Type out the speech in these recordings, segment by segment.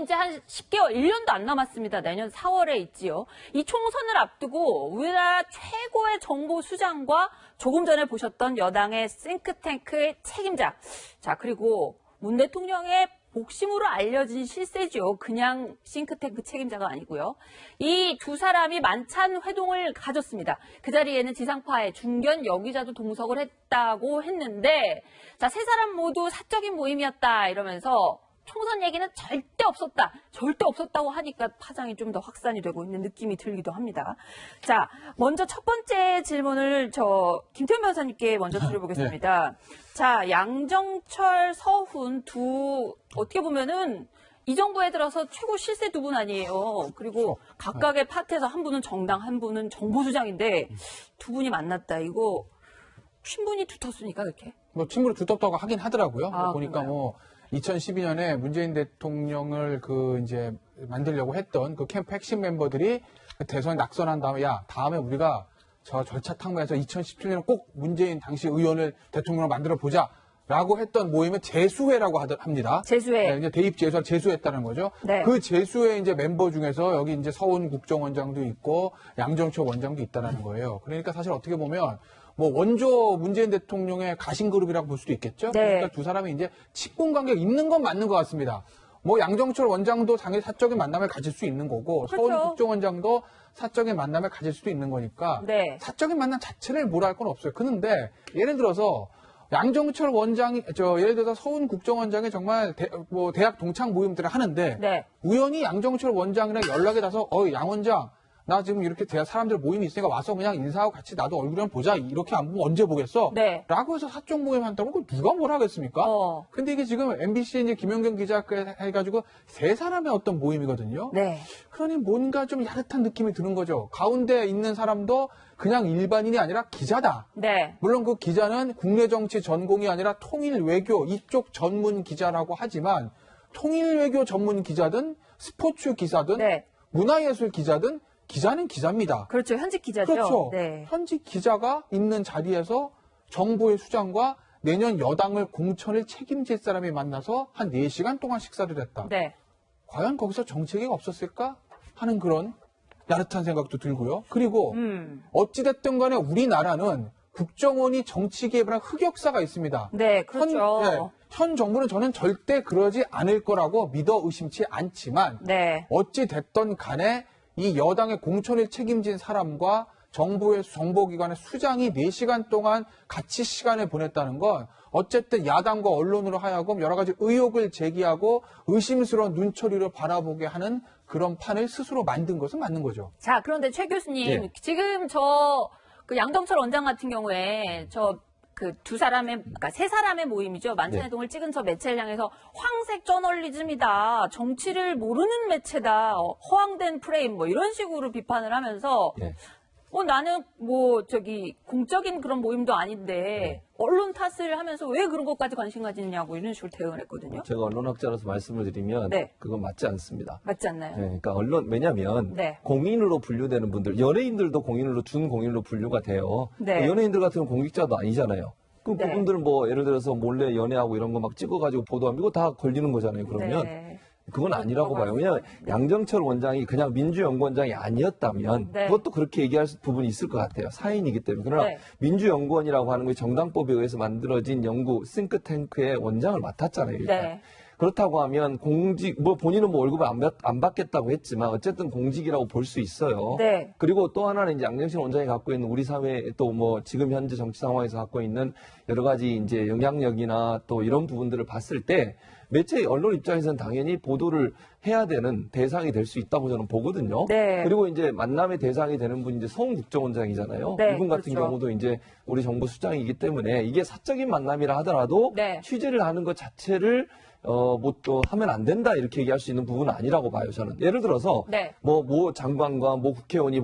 이제 한 10개월, 1년도 안 남았습니다. 내년 4월에 있지요. 이 총선을 앞두고 우리나라 최고의 정보 수장과 조금 전에 보셨던 여당의 싱크탱크의 책임자. 자, 그리고 문 대통령의 복심으로 알려진 실세죠. 그냥 싱크탱크 책임자가 아니고요. 이 두 사람이 만찬 회동을 가졌습니다. 그 자리에는 지상파의 중견 여기자도 동석을 했다고 했는데, 자, 세 사람 모두 사적인 모임이었다 이러면서 총선 얘기는 절대 없었다고 하니까 파장이 좀 더 확산이 되고 있는 느낌이 들기도 합니다. 자, 먼저 첫 번째 질문을 김태현 변호사님께 먼저 드려보겠습니다. 네. 자, 양정철, 서훈 어떻게 보면은 이 정부에 들어서 최고 실세 두 분 아니에요. 그리고 각각의 파트에서 한 분은 정당, 한 분은 정보수장인데 두 분이 만났다. 이거 친분이 두텁습니까, 그렇게? 뭐 친분이 두텁다고 하긴 하더라고요. 보니까 그런가요? 2012년에 문재인 대통령을 이제 만들려고 했던 그 캠프 핵심 멤버들이 대선 낙선한 다음에 다음에 우리가 저 절차 탕구해서 2017년에 꼭 문재인 당시 의원을 대통령으로 만들어 보자라고 했던 모임의 재수회라고 합니다. 재수회. 네, 이제 대입 재수를 재수했다는 거죠. 네. 그 재수회 이제 멤버 중에서 여기 이제 서훈 국정원장도 있고 양정철 원장도 있다는 거예요. 그러니까 사실 어떻게 보면 원조 문재인 대통령의 가신그룹이라고 볼 수도 있겠죠. 네. 그러니까 두 사람이 이제 친분 관계가 있는 건 맞는 것 같습니다. 양정철 원장도 당연히 사적인 만남을 가질 수 있는 거고, 그렇죠. 서훈 국정원장도 사적인 만남을 가질 수도 있는 거니까, 네. 사적인 만남 자체를 뭐라 할 건 없어요. 그런데 예를 들어서 양정철 원장이, 예를 들어서 서훈 국정원장이 정말 대학 동창 모임들을 하는데, 네. 우연히 양정철 원장이랑 연락이 닿아서, 양 원장, 나 지금 이렇게 사람들 모임이 있으니까 와서 그냥 인사하고 같이 나도 얼굴 한번 보자. 이렇게 안 보면 언제 보겠어? 네. 라고 해서 사적 모임 한다고 누가 뭘 하겠습니까? 근데 이게 지금 MBC 이제 김연경 기자 해가지고 세 사람의 어떤 모임이거든요. 네. 그러니 뭔가 좀 야릇한 느낌이 드는 거죠. 가운데 있는 사람도 그냥 일반인이 아니라 기자다. 네. 물론 그 기자는 국내 정치 전공이 아니라 통일 외교 이쪽 전문 기자라고 하지만 통일 외교 전문 기자든 스포츠 기사든 네. 문화예술 기자든 기자는 기자입니다. 그렇죠. 현직 기자죠. 그렇죠. 네. 현직 기자가 있는 자리에서 정부의 수장과 내년 여당을 공천을 책임질 사람이 만나서 한 4시간 동안 식사를 했다. 네. 과연 거기서 정책이 없었을까 하는 그런 야릇한 생각도 들고요. 그리고 어찌됐든 간에 우리나라는 국정원이 정치 개입을 한 흑역사가 있습니다. 네, 그렇죠. 현 정부는 저는 절대 그러지 않을 거라고 믿어 의심치 않지만 네. 어찌됐든 간에 이 여당의 공천을 책임진 사람과 정부의 정보기관의 수장이 4시간 동안 같이 시간을 보냈다는 건 어쨌든 야당과 언론으로 하여금 여러 가지 의혹을 제기하고 의심스러운 눈초리로 바라보게 하는 그런 판을 스스로 만든 것은 맞는 거죠. 자, 그런데 최 교수님, 예. 지금 그 양정철 원장 같은 경우에 그러니까 세 사람의 모임이죠. 만찬회동을 찍은 저 매체를 향해서 황색 저널리즘이다. 정치를 모르는 매체다. 허황된 프레임 이런 식으로 비판을 하면서 나는 공적인 그런 모임도 아닌데 언론 탓을 하면서 왜 그런 것까지 관심 가지느냐고 이런 식으로 대응을 했거든요. 제가 언론학자로서 말씀을 드리면 그건 맞지 않습니다. 맞지 않나요? 네, 그러니까 왜냐하면 공인으로 분류되는 분들, 연예인들도 준공인으로 분류가 돼요. 네. 연예인들 같은 경우는 공직자도 아니잖아요. 그럼 그분들은 예를 들어서 몰래 연애하고 이런 거 막 찍어가지고 보도하면 이거 다 걸리는 거잖아요. 그러면 그건 아니라고 봐요. 왜냐하면 양정철 원장이 그냥 민주연구원장이 아니었다면 그것도 그렇게 얘기할 부분이 있을 것 같아요. 사인이기 때문에. 그러나 민주연구원이라고 하는 것이 정당법에 의해서 만들어진 연구 싱크탱크의 원장을 맡았잖아요. 일단. 그렇다고 하면 본인은 월급을 안 받겠다고 했지만 어쨌든 공직이라고 볼 수 있어요. 네. 그리고 또 하나는 이제 양정철 원장이 갖고 있는 우리 사회 또 지금 현재 정치 상황에서 갖고 있는 여러 가지 이제 영향력이나 또 이런 부분들을 봤을 때 매체 언론 입장에서는 당연히 보도를 해야 되는 대상이 될 수 있다고 저는 보거든요. 네. 그리고 이제 만남의 대상이 되는 분이 이제 서훈 국정원장이잖아요. 네, 이분 같은 경우도 이제 우리 정부 수장이기 때문에 이게 사적인 만남이라 하더라도 취재를 하는 것 자체를 또 하면 안 된다 이렇게 얘기할 수 있는 부분은 아니라고 봐요. 저는 예를 들어서 모 장관과 모 국회의원이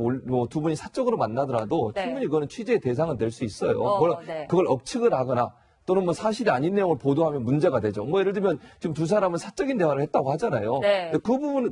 두 분이 사적으로 만나더라도 충분히 그거는 취재의 대상은 될 수 있어요. 그걸 억측을 하거나 또는 사실이 아닌 내용을 보도하면 문제가 되죠. 예를 들면 지금 두 사람은 사적인 대화를 했다고 하잖아요. 네.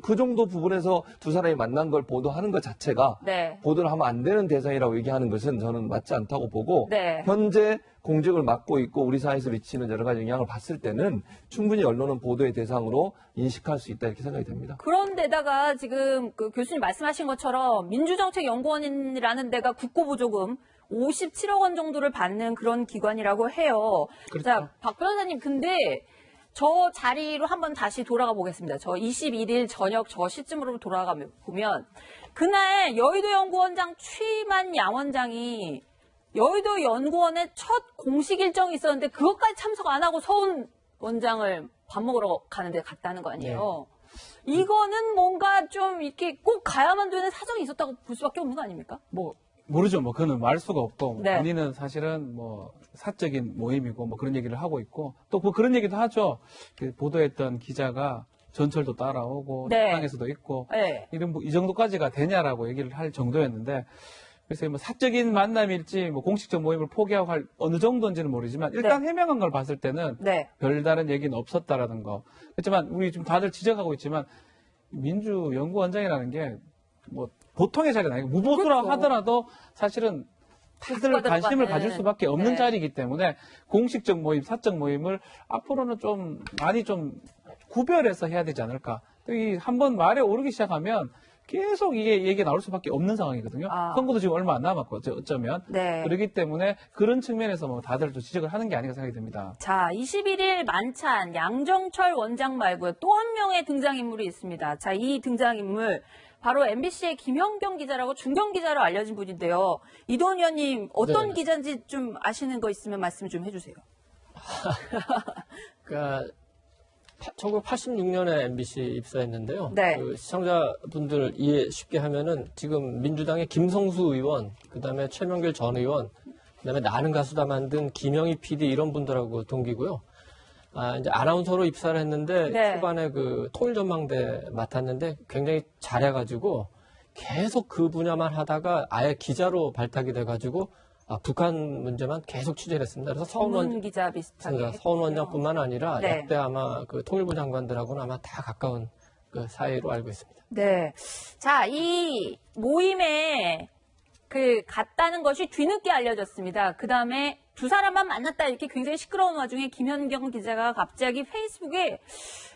그 정도 부분에서 두 사람이 만난 걸 보도하는 것 자체가 보도를 하면 안 되는 대상이라고 얘기하는 것은 저는 맞지 않다고 보고 현재 공직을 맡고 있고 우리 사회에서 미치는 여러 가지 영향을 봤을 때는 충분히 언론은 보도의 대상으로 인식할 수 있다 이렇게 생각이 됩니다. 그런데다가 지금 그 교수님 말씀하신 것처럼 민주정책연구원이라는 데가 국고보조금 57억 원 정도를 받는 그런 기관이라고 해요. 그렇죠. 자, 박 변호사님, 근데 저 자리로 한번 다시 돌아가 보겠습니다. 저 21일 저녁 저 시점으로 돌아가 보면 그날 여의도 연구원장 취임한 양 원장이 여의도 연구원의 첫 공식 일정이 있었는데 그것까지 참석 안 하고 서훈 원장을 밥 먹으러 가는데 갔다는 거 아니에요. 네. 이거는 뭔가 좀 이렇게 꼭 가야만 되는 사정이 있었다고 볼 수밖에 없는 거 아닙니까? 뭐 모르죠. 뭐 그는 말 수가 없고 네. 본인은 사실은 뭐 사적인 모임이고 뭐 그런 얘기를 하고 있고 또 뭐 그런 얘기도 하죠. 그 보도했던 기자가 전철도 따라오고 네. 식당에서도 있고 네. 이런 뭐 이 정도까지가 되냐라고 얘기를 할 정도였는데 그래서 뭐 사적인 만남일지 뭐 공식적 모임을 포기하고 할 어느 정도인지는 모르지만 일단 네. 해명한 걸 봤을 때는 네. 별다른 얘기는 없었다라는 거. 그렇지만 우리 지금 다들 지적하고 있지만 민주연구원장이라는 게 뭐 보통의 자리는 아니고 무보수라고 그렇죠. 하더라도 사실은 다들 관심을 가질 수밖에 없는 네. 자리이기 때문에 공식적 모임, 사적 모임을 앞으로는 좀 많이 좀 구별해서 해야 되지 않을까. 이 한번 말에 오르기 시작하면 계속 이게 얘기 나올 수밖에 없는 상황이거든요. 선거도 지금 얼마 안 남았고 어쩌면 네. 그렇기 때문에 그런 측면에서 뭐 다들 또 지적을 하는 게 아닌가 생각이 듭니다. 자, 21일 만찬 양정철 원장 말고요. 또 한 명의 등장인물이 있습니다. 자, 이 등장인물 바로 MBC의 김현경 기자라고 중견 기자로 알려진 분인데요. 이동훈 의원님 어떤 네. 기자인지 좀 아시는 거 있으면 말씀 좀 해주세요. 그러니까 1986년에 MBC 입사했는데요. 네. 그 시청자분들 이해 쉽게 하면은 지금 민주당의 김성수 의원, 그다음에 최명길 전 의원, 그다음에 나는 가수다 만든 김영희 PD 이런 분들하고 동기고요. 이제 아나운서로 입사를 했는데 네. 초반에 그 통일전망대 맡았는데 굉장히 잘해가지고 계속 그 분야만 하다가 아예 기자로 발탁이 돼가지고 북한 문제만 계속 취재를 했습니다. 그래서 전문 기자 비슷하게. 서훈 원장뿐만 아니라 네. 역대 아마 그 통일부 장관들하고는 아마 다 가까운 그 사이로 알고 있습니다. 네. 자, 이 모임에 갔다는 것이 뒤늦게 알려졌습니다. 그 다음에 두 사람만 만났다 이렇게 굉장히 시끄러운 와중에 김현경 기자가 갑자기 페이스북에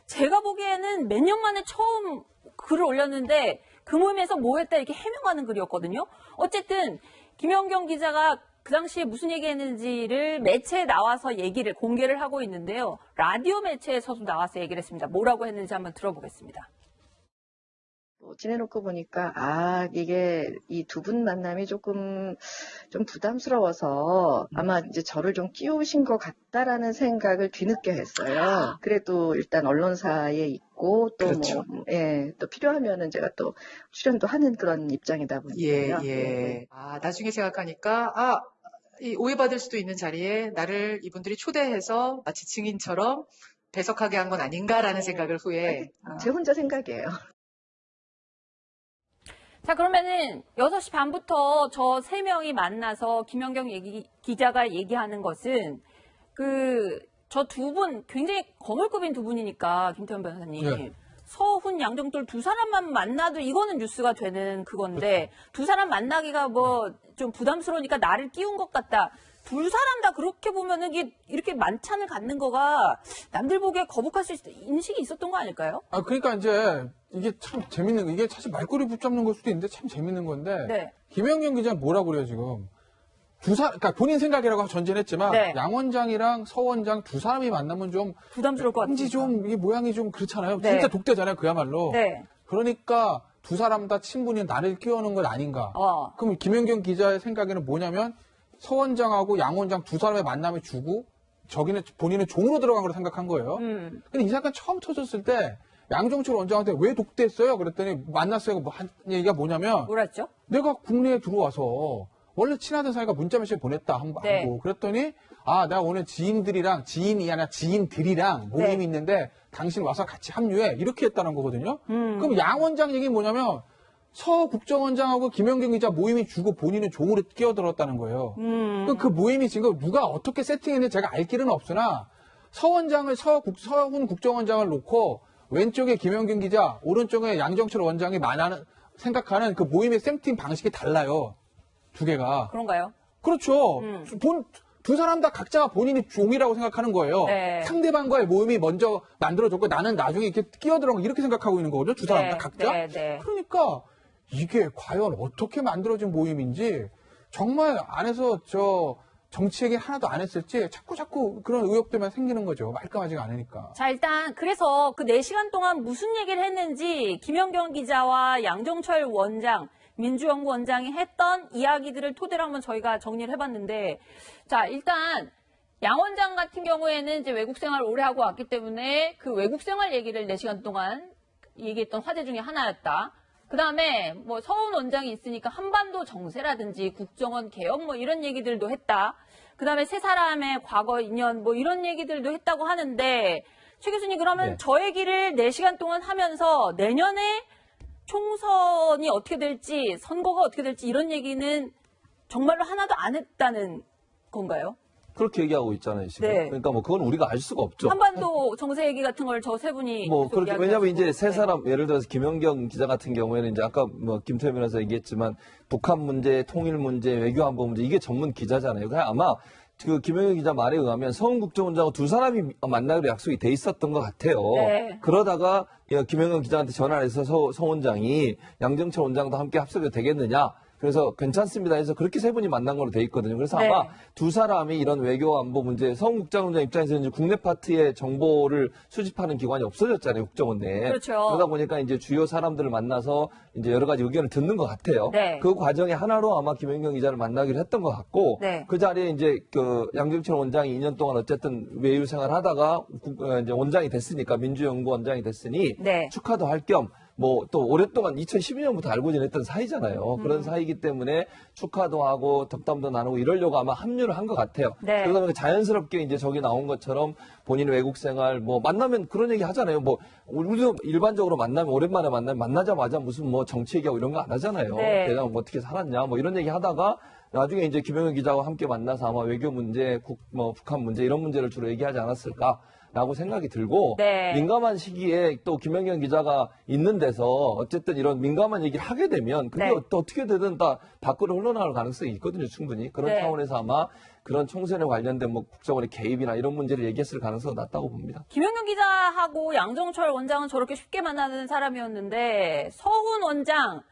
제가 보기에는 몇 년 만에 처음 글을 올렸는데 그 모임에서 뭐 했다 이렇게 해명하는 글이었거든요. 어쨌든 김현경 기자가 그 당시에 무슨 얘기했는지를 매체에 나와서 공개를 하고 있는데요. 라디오 매체에서도 나와서 얘기를 했습니다. 뭐라고 했는지 한번 들어보겠습니다. 지내놓고 보니까 이게 이 두 분 만남이 조금 좀 부담스러워서 아마 이제 저를 좀 끼우신 것 같다라는 생각을 뒤늦게 했어요. 그래도 일단 언론사에 있고 또 그렇죠. 또 필요하면은 제가 또 출연도 하는 그런 입장이다 보니까요. 예. 나중에 생각하니까 이 오해받을 수도 있는 자리에 나를 이분들이 초대해서 마치 증인처럼 배석하게 한 건 아닌가라는 생각을 후에 제 혼자 생각이에요. 자, 그러면은 6시 반부터 저 3명이 만나서 김연경 기자가 얘기하는 것은 저 두 분, 굉장히 거물급인 두 분이니까, 김태현 변호사님. 네. 서훈, 양정철 두 사람만 만나도 이거는 뉴스가 되는 그건데, 두 사람 만나기가 뭐 좀 부담스러우니까 나를 끼운 것 같다. 둘 사람 다 그렇게 보면은 이렇게 만찬을 갖는 거가 남들 보기에 거북할 수 있을 인식이 있었던 거 아닐까요? 그러니까 이제 이게 참 재밌는 거, 이게 사실 말꼬리 붙잡는 걸 수도 있는데 참 재밌는 건데. 네. 김현경 기자는 뭐라고 그래요, 지금? 그러니까 본인 생각이라고 전제했지만 네. 양 원장이랑 서 원장 두 사람이 만나면 좀 부담스러울 것 같아요. 왠지 좀 이게 모양이 좀 그렇잖아요. 네. 진짜 독대잖아요, 그야말로. 네. 그러니까 두 사람 다 친분이 나를 끼워놓은 건 아닌가. 그럼 김현경 기자의 생각에는 뭐냐면 서 원장하고 양 원장 두 사람의 만남을 주고 본인은 종으로 들어간 걸로 생각한 거예요. 근데 이 사건 처음 터졌을 때 양정철 원장한테 왜 독대했어요? 그랬더니 만났어요. 한 얘기가 뭐냐면 뭐라 했죠? 내가 국내에 들어와서 원래 친하던 사이가 문자 메시지 보냈다 하고 네. 그랬더니 내가 오늘 지인이 아니라 지인들이랑 모임이 있는데 당신 와서 같이 합류해 이렇게 했다는 거거든요. 그럼 양 원장 얘기는 뭐냐면 서 국정원장하고 김현경 기자 모임이 주고 본인은 종으로 끼어들었다는 거예요. 그 모임이 지금 누가 어떻게 세팅했는지 제가 알 길은 없으나 서훈 국정원장을 놓고 왼쪽에 김현경 기자, 오른쪽에 양정철 원장이 생각하는 그 모임의 세팅 방식이 달라요. 두 개가. 그런가요? 그렇죠. 두 사람 다 각자가 본인이 종이라고 생각하는 거예요. 네. 상대방과의 모임이 먼저 만들어졌고 나는 나중에 이렇게 끼어들어간 이렇게 생각하고 있는 거거든요. 두 사람 네. 다 각자. 네. 네. 그러니까 이게 과연 어떻게 만들어진 모임인지 정말 안에서 정치 얘기 하나도 안 했을지 자꾸 그런 의혹들만 생기는 거죠. 말끔하지가 않으니까. 자, 일단 그래서 그 4시간 동안 무슨 얘기를 했는지 김연경 기자와 양정철 원장, 민주연구 원장이 했던 이야기들을 토대로 한번 저희가 정리를 해봤는데, 자, 일단 양 원장 같은 경우에는 이제 외국 생활을 오래 하고 왔기 때문에 그 외국 생활 얘기를 4시간 동안 얘기했던 화제 중에 하나였다. 그 다음에 뭐 서훈 원장이 있으니까 한반도 정세라든지 국정원 개혁 뭐 이런 얘기들도 했다. 그 다음에 세 사람의 과거 인연 뭐 이런 얘기들도 했다고 하는데, 최 교수님 그러면 네. 저 얘기를 4시간 동안 하면서 내년에 총선이 어떻게 될지, 선거가 어떻게 될지 이런 얘기는 정말로 하나도 안 했다는 건가요? 그렇게 얘기하고 있잖아요, 지금. 네. 그러니까 뭐 그건 우리가 알 수가 없죠. 한반도 정세 얘기 같은 걸 저 세 분이 뭐 계속 그렇게 왜냐하면 이야기하시고. 이제 세 네. 사람 예를 들어서 김연경 기자 같은 경우에는 이제 아까 뭐 김태현 변호사 얘기했지만 북한 문제, 통일 문제, 외교안보 문제 이게 전문 기자잖아요. 그냥 아마 그 김연경 기자 말에 의하면 서훈 국정원장하고 두 사람이 만나기로 약속이 돼 있었던 것 같아요. 네. 그러다가 김연경 기자한테 전화를 해서 서 원장이 양정철 원장도 함께 합석이 되겠느냐. 그래서 괜찮습니다 해서 그렇게 세 분이 만난 걸로 돼 있거든요. 그래서 네. 아마 두 사람이 이런 외교 안보 문제, 서훈 국정원장 입장에서는 이제 국내 파트의 정보를 수집하는 기관이 없어졌잖아요, 국정원 내에. 그렇죠. 그러다 보니까 이제 주요 사람들을 만나서 이제 여러 가지 의견을 듣는 것 같아요. 네. 그 과정의 하나로 아마 김연경 기자를 만나기로 했던 것 같고, 네. 그 자리에 이제 그 양정철 원장이 2년 동안 어쨌든 외유 생활 하다가 이제 원장이 됐으니까 민주연구 원장이 됐으니 네. 축하도 할 겸 뭐 또 오랫동안 2012년부터 알고 지냈던 사이잖아요. 그런 사이이기 때문에 축하도 하고 덕담도 나누고 이러려고 아마 합류를 한 것 같아요. 네. 그러다 보니까 자연스럽게 이제 저기 나온 것처럼 본인의 외국 생활 뭐 만나면 그런 얘기 하잖아요. 뭐 우리도 일반적으로 만나면 오랜만에 만나면 만나자마자 무슨 뭐 정치 얘기하고 이런 거 안 하잖아요. 네. 대장 뭐 어떻게 살았냐 뭐 이런 얘기 하다가 나중에 이제 김영현 기자와 함께 만나서 아마 외교 문제, 북한 문제 이런 문제를 주로 얘기하지 않았을까. 라고 생각이 들고 네. 민감한 시기에 또 김연경 기자가 있는 데서 어쨌든 이런 민감한 얘기를 하게 되면 그게 네. 또 어떻게 되든 다 밖으로 흘러나갈 가능성이 있거든요, 충분히. 그런 네. 차원에서 아마 그런 총선에 관련된 뭐 국정원의 개입이나 이런 문제를 얘기했을 가능성이 낮다고 봅니다. 김연경 기자하고 양정철 원장은 저렇게 쉽게 만나는 사람이었는데, 서훈 원장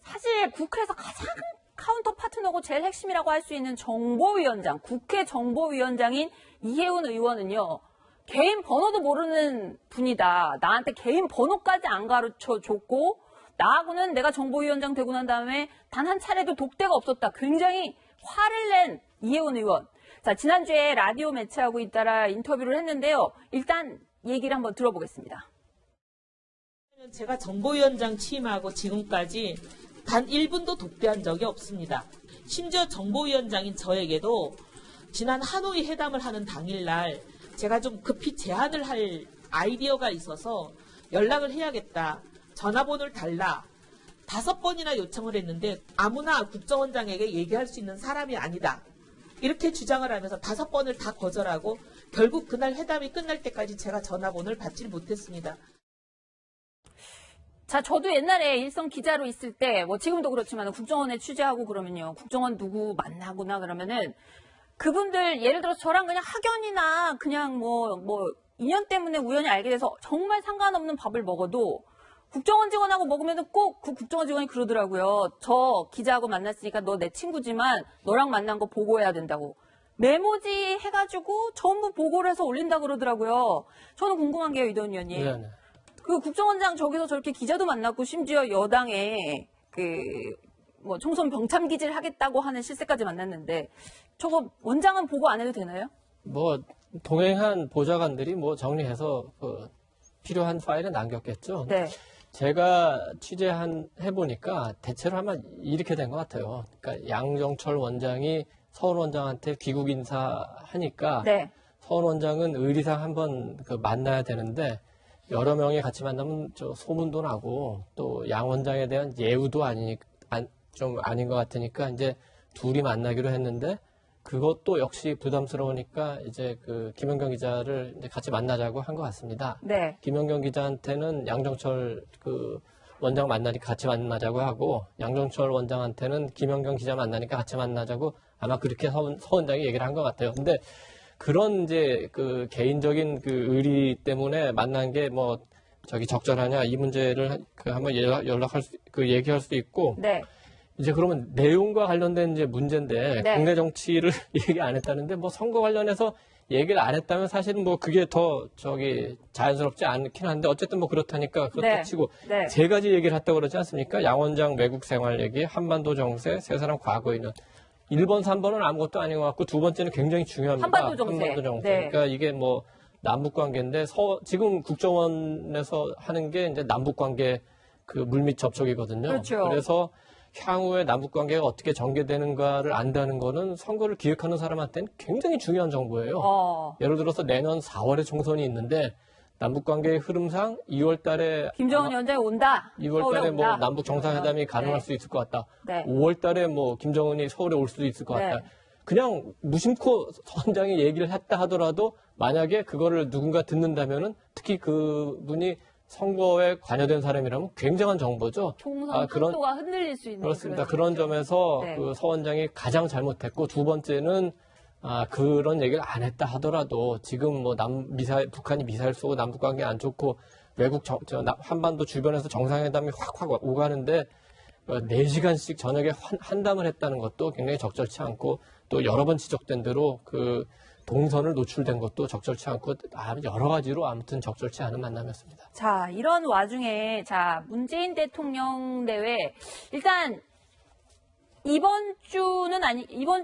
사실 국회에서 가장 카운터 파트너고 제일 핵심이라고 할 수 있는 정보위원장, 국회 정보위원장인 이혜훈 의원은요, 개인 번호도 모르는 분이다. 나한테 개인 번호까지 안 가르쳐 줬고, 나하고는 내가 정보위원장 되고 난 다음에 단 한 차례도 독대가 없었다. 굉장히 화를 낸 이혜훈 의원. 자, 지난주에 라디오 매체하고 잇따라 인터뷰를 했는데요. 일단 얘기를 한번 들어보겠습니다. 제가 정보위원장 취임하고 지금까지 단 1분도 독대한 적이 없습니다. 심지어 정보위원장인 저에게도 지난 하노이 회담을 하는 당일날 제가 좀 급히 제안을 할 아이디어가 있어서 연락을 해야겠다. 전화번호를 달라. 5번이나 요청을 했는데 아무나 국정원장에게 얘기할 수 있는 사람이 아니다. 이렇게 주장을 하면서 5번을 다 거절하고 결국 그날 회담이 끝날 때까지 제가 전화번호를 받지 못했습니다. 자, 저도 옛날에 일선 기자로 있을 때, 뭐 지금도 그렇지만 국정원에 취재하고 그러면요. 국정원 누구 만나거나 그러면은 그분들 예를 들어서 저랑 그냥 학연이나 그냥 뭐 인연 때문에 우연히 알게 돼서 정말 상관없는 밥을 먹어도 국정원 직원하고 먹으면 꼭 그 국정원 직원이 그러더라고요. 저 기자하고 만났으니까 너 내 친구지만 너랑 만난 거 보고해야 된다고. 메모지 해가지고 전부 보고를 해서 올린다 그러더라고요. 저는 궁금한 게요, 이도현 의원님. 네네. 그 국정원장 저기서 저렇게 기자도 만났고 심지어 여당에 뭐 총선 병참 기질 하겠다고 하는 실세까지 만났는데 저거 원장은 보고 안 해도 되나요? 뭐 동행한 보좌관들이 뭐 정리해서 필요한 파일을 남겼겠죠. 네. 제가 해보니까 대체로 아마 이렇게 된 것 같아요. 그러니까 양정철 원장이 서훈 원장한테 귀국 인사하니까 네. 서훈 원장은 의리상 한번 만나야 되는데 여러 명이 같이 만나면 소문도 나고 또 양 원장에 대한 예우도 좀 아닌 것 같으니까 이제 둘이 만나기로 했는데 그것도 역시 부담스러우니까 이제 김연경 기자를 이제 같이 만나자고 한 것 같습니다. 네. 김연경 기자한테는 양정철 원장 만나니까 같이 만나자고 하고 양정철 원장한테는 김연경 기자 만나니까 같이 만나자고 아마 그렇게 서 원장이 얘기를 한 것 같아요. 근데 그런 이제 그 개인적인 그 의리 때문에 만난 게 뭐 저기 적절하냐 이 문제를 그 한번 연락할 수, 그 얘기할 수 있고. 네. 이제 그러면 내용과 관련된 이제 문제인데 네. 국내 정치를 얘기 안 했다는데 뭐 선거 관련해서 얘기를 안 했다면 사실은 뭐 그게 더 저기 자연스럽지 않긴 한데 어쨌든 뭐 그렇다니까 그렇다 네. 치고 네. 세 가지 얘기를 했다고 그러지 않습니까? 양 원장 외국 생활 얘기, 한반도 정세, 세 사람 과거에 있는 1번, 3번은 아무것도 아닌 것 같고 두 번째는 굉장히 중요합니다. 한반도 정세. 네. 네. 그러니까 이게 뭐 남북 관계인데 지금 국정원에서 하는 게 이제 남북 관계 그 물밑 접촉이거든요. 그렇죠. 그래서 향후에 남북 관계가 어떻게 전개되는가를 안다는 거는 선거를 기획하는 사람한테는 굉장히 중요한 정보예요. 네. 예를 들어서 내년 4월에 총선이 있는데 남북 관계의 흐름상 2월 달에 김정은 위원장이 온다. 2월 달에 뭐 온다. 남북 정상회담이 가능할 네. 수 있을 것 같다. 네. 5월 달에 뭐 김정은이 서울에 올 수도 있을 것 같다. 네. 그냥 무심코 선장이 얘기를 했다 하더라도 만약에 그거를 누군가 듣는다면은 특히 그분이 선거에 관여된 사람이라면 굉장한 정보죠. 총선 속도가 흔들릴 수 있는 그렇습니다. 그런 점에서 네. 그 서 원장이 가장 잘못했고 두 번째는 그런 얘기를 안 했다 하더라도 지금 뭐 북한이 미사일 쏘고 남북 관계 안 좋고 외국 한반도 주변에서 정상회담이 확 오가는데 4시간씩 저녁에 한담을 했다는 것도 굉장히 적절치 않고 또 여러 번 지적된 대로 그 동선을 노출된 것도 적절치 않고 여러 가지로 아무튼 적절치 않은 만남이었습니다. 자, 이런 와중에 문재인 대통령 대회 일단 이번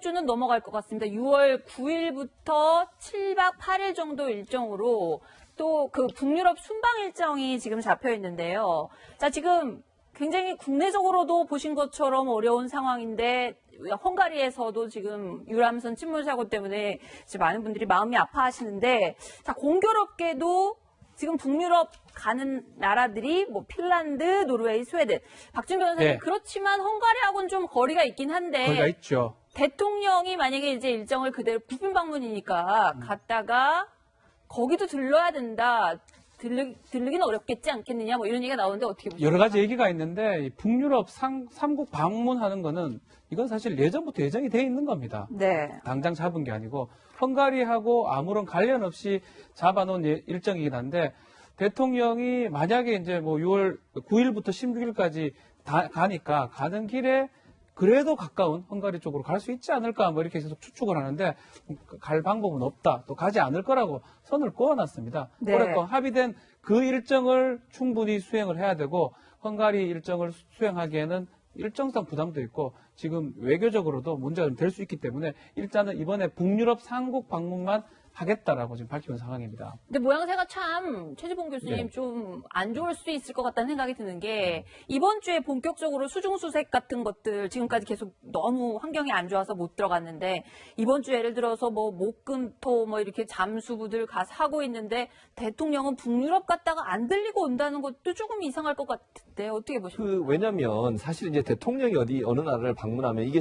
주는 넘어갈 것 같습니다. 6월 9일부터 7박 8일 정도 일정으로 또 그 북유럽 순방 일정이 지금 잡혀 있는데요. 자, 지금 굉장히 국내적으로도 보신 것처럼 어려운 상황인데 헝가리에서도 지금 유람선 침몰 사고 때문에 많은 분들이 마음이 아파하시는데 자, 공교롭게도 지금 북유럽 가는 나라들이 뭐 핀란드, 노르웨이, 스웨덴. 박준 변호사님 네. 그렇지만 헝가리하고는 좀 거리가 있긴 한데 거리가 있죠. 대통령이 만약에 이제 일정을 그대로 국빈 방문이니까 갔다가 거기도 들러야 된다. 들르기는 어렵겠지 않겠느냐 뭐 이런 얘기가 나오는데 어떻게 보십니까? 여러 가지 얘기가 있는데 이 북유럽 3국 방문하는 거는 이건 사실 예전부터 예정이 돼 있는 겁니다. 네. 당장 잡은 게 아니고 헝가리하고 아무런 관련 없이 잡아놓은 일정이긴 한데 대통령이 만약에 이제 뭐 6월 9일부터 16일까지 가니까 가는 길에 그래도 가까운 헝가리 쪽으로 갈 수 있지 않을까 뭐 이렇게 계속 추측을 하는데 갈 방법은 없다. 또 가지 않을 거라고 선을 그어놨습니다. 네. 오랫동안 합의된 그 일정을 충분히 수행을 해야 되고 헝가리 일정을 수행하기에는 일정상 부담도 있고 지금 외교적으로도 문제가 될 수 있기 때문에 일단은 이번에 북유럽 3국 방문만 하겠다라고 지금 밝힌 상황입니다. 근데 모양새가 참 최지봉 교수님 네. 좀 안 좋을 수도 있을 것 같다는 생각이 드는 게 이번 주에 본격적으로 수중수색 같은 것들 지금까지 계속 너무 환경이 안 좋아서 못 들어갔는데 이번 주 예를 들어서 뭐 목금토 뭐 이렇게 잠수부들 가서 하고 있는데 대통령은 북유럽 갔다가 안 들리고 온다는 것도 조금 이상할 것 같은데 어떻게 보십니까? 왜냐면 사실 이제 대통령이 어느 나라를 방문하면 이게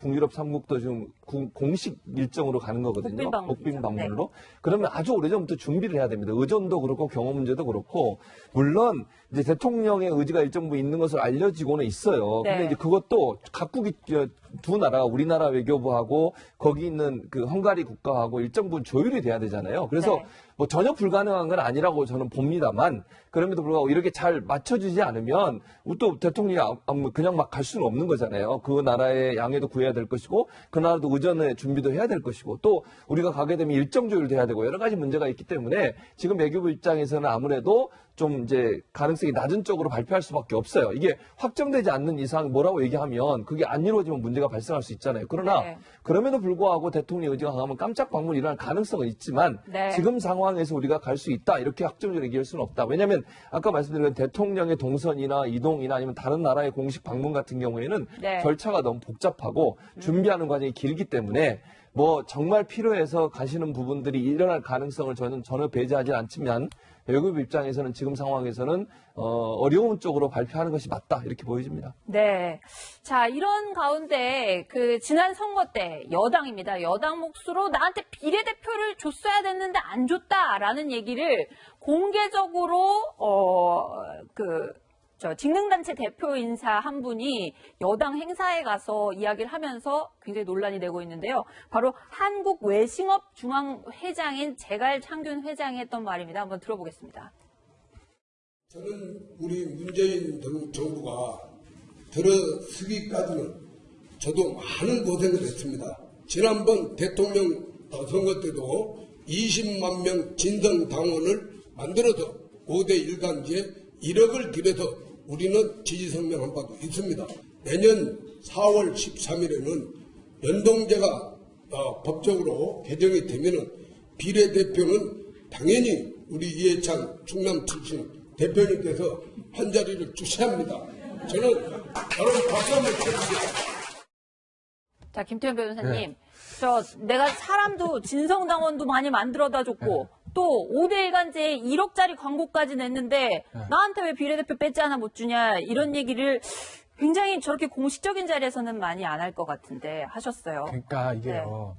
북유럽 3국도 좀 공식 일정으로 가는 거거든요. 복빈 방문으로. 그러면 아주 오래전부터 준비를 해야 됩니다. 의전도 그렇고 경호 문제도 그렇고 물론 이제 대통령의 의지가 일정 부분 있는 것을 알려지고는 있어요. 네. 근데 이제 그것도 각국이 두 나라가 우리나라 외교부하고 거기 있는 그 헝가리 국가하고 일정 부분 조율이 돼야 되잖아요. 그래서 네. 뭐 전혀 불가능한 건 아니라고 저는 봅니다만 그럼에도 불구하고 이렇게 잘 맞춰주지 않으면 또 대통령이 그냥 막 갈 수는 없는 거잖아요. 그 나라의 양해도 구해야 될 것이고 그 나라도 의전의 준비도 해야 될 것이고 또 우리가 가게 되면 일정 조율도 해야 되고 여러 가지 문제가 있기 때문에 지금 외교부 입장에서는 아무래도 좀 이제 가능성이 낮은 쪽으로 발표할 수밖에 없어요. 이게 확정되지 않는 이상 뭐라고 얘기하면 그게 안 이루어지면 문제가 발생할 수 있잖아요. 그러나 네. 그럼에도 불구하고 대통령 의지가 강하면 깜짝 방문이 일어날 가능성은 있지만 네. 지금 상황에서 우리가 갈 수 있다 이렇게 확정적으로 얘기할 수는 없다. 왜냐하면 아까 말씀드린 대통령의 동선이나 이동이나 아니면 다른 나라의 공식 방문 같은 경우에는 네. 절차가 너무 복잡하고 준비하는 과정이 길기 때문에 뭐 정말 필요해서 가시는 부분들이 일어날 가능성을 저는 전혀 배제하지 않지만 외교부 입장에서는 지금 상황에서는 어려운 쪽으로 발표하는 것이 맞다 이렇게 보여집니다. 네. 자, 이런 가운데 그 지난 선거 때 여당입니다. 여당 몫으로 나한테 비례대표를 줬어야 됐는데 안 줬다라는 얘기를 공개적으로 직능단체 대표 인사 한 분이 여당 행사에 가서 이야기를 하면서 굉장히 논란이 되고 있는데요. 바로 한국외식업중앙회장인 재갈 창균 회장이 했던 말입니다. 한번 들어보겠습니다. 저는 우리 문재인 정부가 들어서기까지는 저도 많은 고생을 했습니다. 지난번 대통령 선거 때도 20만 명 진성당원을 만들어서 5대 1단지에 1억을 들여서 우리는 지지성명한 바도 있습니다. 내년 4월 13일에는 연동제가 법적으로 개정이 되면은 비례대표는 당연히 우리 이해찬 충남 출신 대표님께서 한 자리를 주셔야 합니다. 저는 여러분 박수 한번 쳐주세요. 자, 김태현 변호사님. 내가 사람도 진성당원도 많이 만들어다 줬고 또 5대 1간제에 1억짜리 광고까지 냈는데 나한테 왜 비례대표 배지 하나 못 주냐 이런 얘기를 굉장히 저렇게 공식적인 자리에서는 많이 안 할 것 같은데 하셨어요. 그러니까 이게요.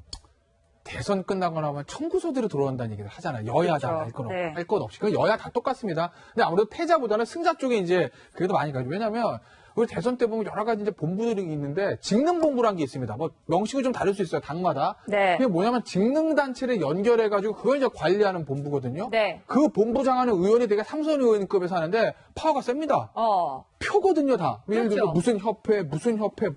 대선 끝나고 나면 청구서들이 들어온다는 얘기를 하잖아요. 여야다 그렇죠. 할 것 없이. 그 여야 다 똑같습니다. 근데 아무래도 패자보다는 승자 쪽에 이제 그래도 많이 가죠. 왜냐면 우리 대선 때 보면 여러 가지 이제 본부들이 있는데 직능본부라는 게 있습니다. 뭐 명식이 좀 다를 수 있어요. 당마다. 네. 그게 뭐냐면 직능단체를 연결해가지고 그걸 이제 관리하는 본부거든요. 네. 그 본부장 하는 의원이 되게 삼선 의원급에서 하는데 파워가 셉니다. 표거든요, 다. 예를 들어 그렇죠. 무슨 협회.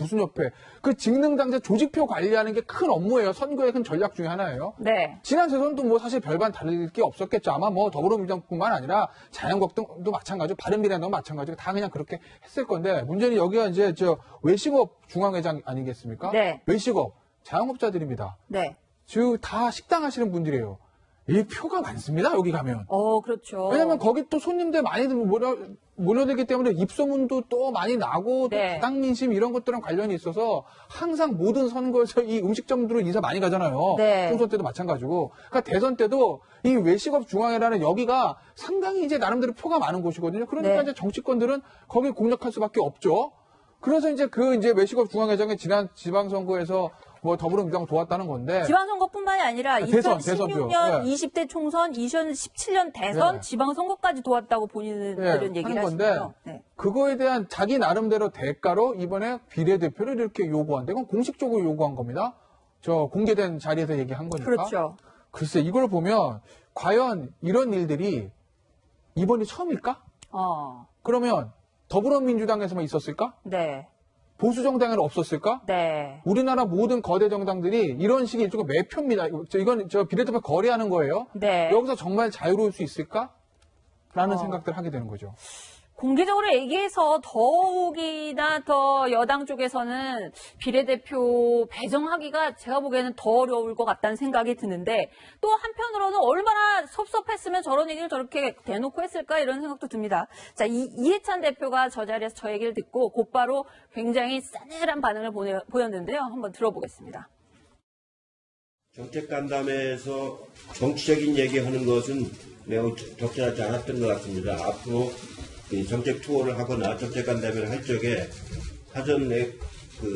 그 직능단체 조직표 관리하는 게 큰 업무예요. 선거의 큰 전략 중에 하나예요. 네. 지난 대선도 뭐 사실 별반 다를 게 없었겠죠. 아마 뭐 더불어민주당뿐만 아니라 자유한국당도 마찬가지고 바른미래당도 마찬가지고 다 그냥 그렇게 했을 건데 문제는 여기가 이제 외식업 중앙회장 아니겠습니까? 네. 외식업 자영업자들입니다. 네. 즉 다 식당 하시는 분들이에요. 이 표가 많습니다. 여기 가면. 그렇죠. 왜냐면 거기 또 손님들 많이들 몰려들기 때문에 입소문도 또 많이 나고 또 다당민심 이런 것들랑 관련이 있어서 항상 모든 선거에서 이 음식점들은 인사 많이 가잖아요. 네. 총선 때도 마찬가지고. 그러니까 대선 때도 이 외식업 중앙회라는 여기가 상당히 이제 나름대로 표가 많은 곳이거든요. 그러니까 이제 정치권들은 거기 공략할 수밖에 없죠. 그래서 이제 외식업 중앙회장이 지난 지방선거에서 뭐 더불어민주당 도왔다는 건데. 지방선거뿐만이 아니라 대선, 2016년 20대 총선, 2017년 대선, 지방선거까지 도왔다고 본인들은 얘기를 하시네요. 그거에 대한 자기 나름대로 대가로 이번에 비례대표를 이렇게 요구한데 이건 공식적으로 요구한 겁니다. 공개된 자리에서 얘기한 거니까. 그렇죠. 글쎄 이걸 보면 과연 이런 일들이 이번이 처음일까? 그러면 더불어민주당에서만 있었을까? 네. 보수 정당에는 없었을까? 네. 우리나라 모든 거대 정당들이 이런 식의 일종의 매표입니다. 이건 비례대표 거래하는 거예요. 네. 여기서 정말 자유로울 수 있을까? 라는 생각들을 하게 되는 거죠. 공개적으로 얘기해서 더욱이나 더 여당 쪽에서는 비례대표 배정하기가 제가 보기에는 더 어려울 것 같다는 생각이 드는데 또 한편으로는 얼마나 섭섭했으면 저런 얘기를 저렇게 대놓고 했을까 이런 생각도 듭니다. 자, 이해찬 대표가 저 자리에서 저 얘기를 듣고 곧바로 굉장히 싸늘한 반응을 보였는데요. 한번 들어보겠습니다. 정책간담회에서 정치적인 얘기하는 것은 매우 적절하지 않았던 것 같습니다. 앞으로 정책 투어를 하거나 정책간담회를 할 적에 사전에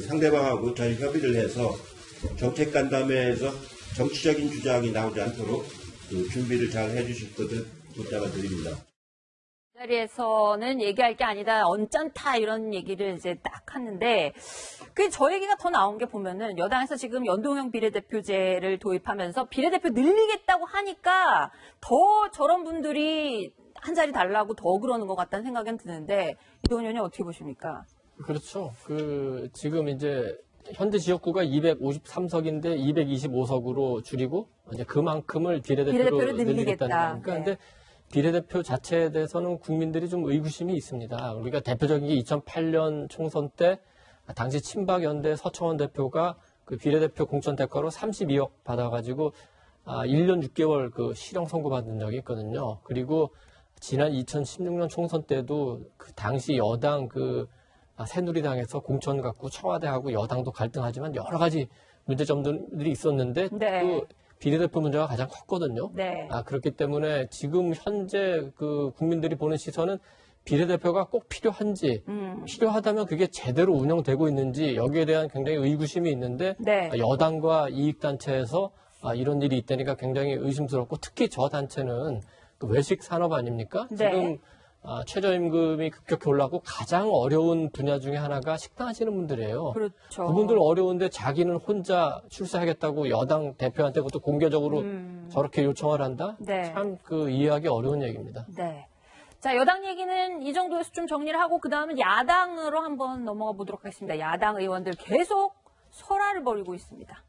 상대방하고 잘 협의를 해서 정책간담회에서 정치적인 주장이 나오지 않도록 준비를 잘 해주실 것을 부탁을 드립니다. 이 자리에서는 얘기할 게 아니다. 언짢다 이런 얘기를 이제 딱 하는데 저 얘기가 더 나온 게 보면은 여당에서 지금 연동형 비례대표제를 도입하면서 비례대표 늘리겠다고 하니까 더 저런 분들이 한 자리 달라고 더 그러는 것 같다는 생각은 드는데 이동훈 의원님 어떻게 보십니까? 그렇죠. 지금 이제 현재 지역구가 253석인데 225석으로 줄이고 이제 그만큼을 비례대표로 늘리겠다는 거니까. 근데 비례대표 자체에 대해서는 국민들이 좀 의구심이 있습니다. 우리가 대표적인 게 2008년 총선 때 당시 친박연대 서청원 대표가 그 비례대표 공천 대가로 32억 받아가지고 1년 6개월 실형 선고받은 적이 있거든요. 그리고 지난 2016년 총선 때도 그 당시 여당 새누리당에서 공천 갖고 청와대하고 여당도 갈등하지만 여러 가지 문제점들이 있었는데 그 비례대표 문제가 가장 컸거든요. 그렇기 때문에 지금 현재 국민들이 보는 시선은 비례대표가 꼭 필요한지, 필요하다면 그게 제대로 운영되고 있는지 여기에 대한 굉장히 의구심이 있는데 여당과 이익단체에서 이런 일이 있다니까 굉장히 의심스럽고 특히 저 단체는 외식 산업 아닙니까? 지금 최저임금이 급격히 올랐고 가장 어려운 분야 중에 하나가 식당 하시는 분들이에요. 그렇죠. 그분들 어려운데 자기는 혼자 출세하겠다고 여당 대표한테 그것도 공개적으로 저렇게 요청을 한다? 네. 참 이해하기 어려운 얘기입니다. 네. 자, 여당 얘기는 이 정도에서 좀 정리를 하고 그다음은 야당으로 한번 넘어가 보도록 하겠습니다. 야당 의원들 계속 설화를 벌이고 있습니다.